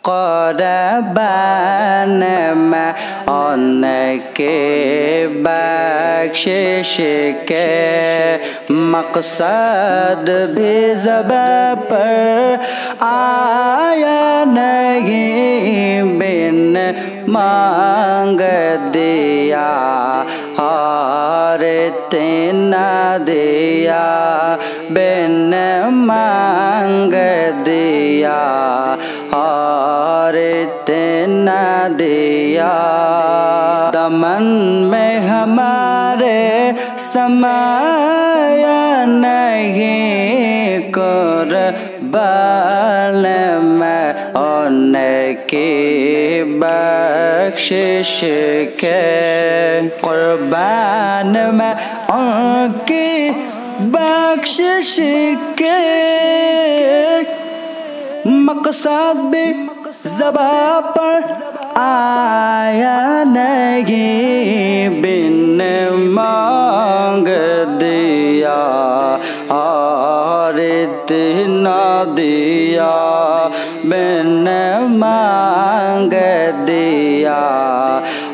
कुर्बान मैं उनके बख्शिश के मकसद भी ज़बां पर आया नहीं। बिन मांग दिया और तेना दिया, बिन मांग दिया और तेना दिया। दमन में हमारे समाया नहीं कुर्बान मैं उनकी बख्शिश के। कुर्बान मैं उनकी बख्शिश के मकसद भी ज़बां पर आया नहीं। बिन मांग दिया और इतना दिया, बिन मांग दिया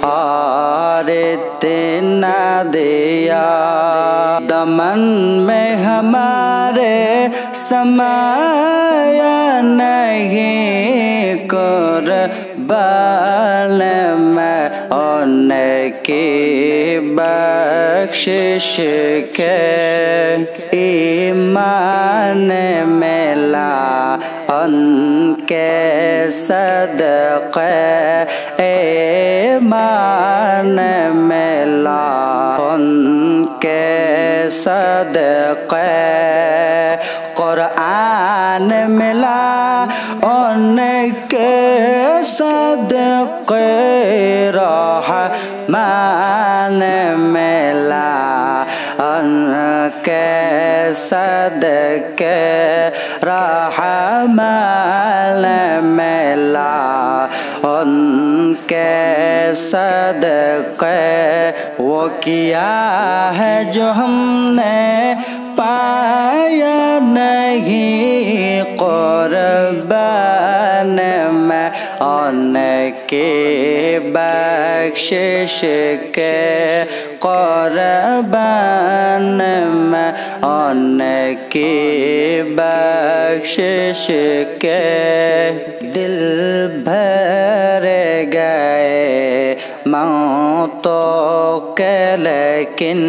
और इतना दिया। दमन में हमारे समाया नहीं कुर्बान मैं उनकी बख्शिश के। ईमान मिला उनके सदक़े, ईमान मिला उनके सदक़े। कुरान मिला उनके सदक़े, रहमान मिला उनके सदक़े, रहमान मिला उनके सदक़े। वो किया है जो हमने पाया नहीं कुर्बान मैं उनकी बख्शिश के। कुर्बान मैं उनकी बख्शिश के। दिल भर गए मौतों के लेकिन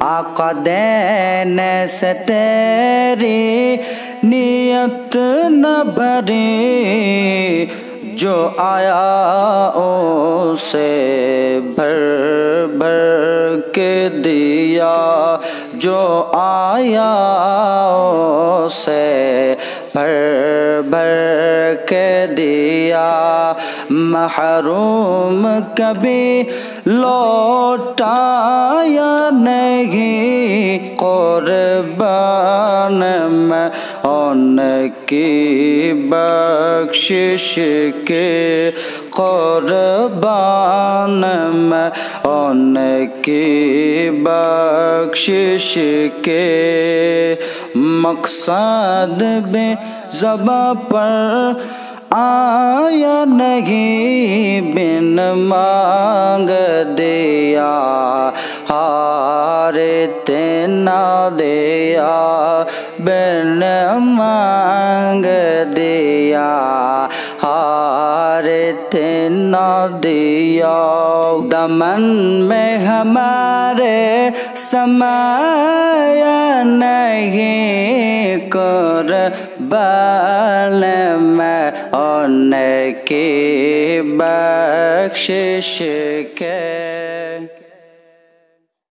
आका देने से तेरी नियत न भरी। जो आया उसे भर भर के दिया, जो आया उसे भर भर के दिया। महरूम कभी लौटाया नहीं कुर्बान मैं उनकी बख्शिश के। कुर्बान मैं उनकी बख्शिश के मकसद भी ज़बां पर आया नहीं। बिन मांग दिया हार तेना दिया, बिन मांग दिया हार तेना दिया। दमन में हमारे समाया नहीं कुर्बान मैं उनकी बख्शिश के।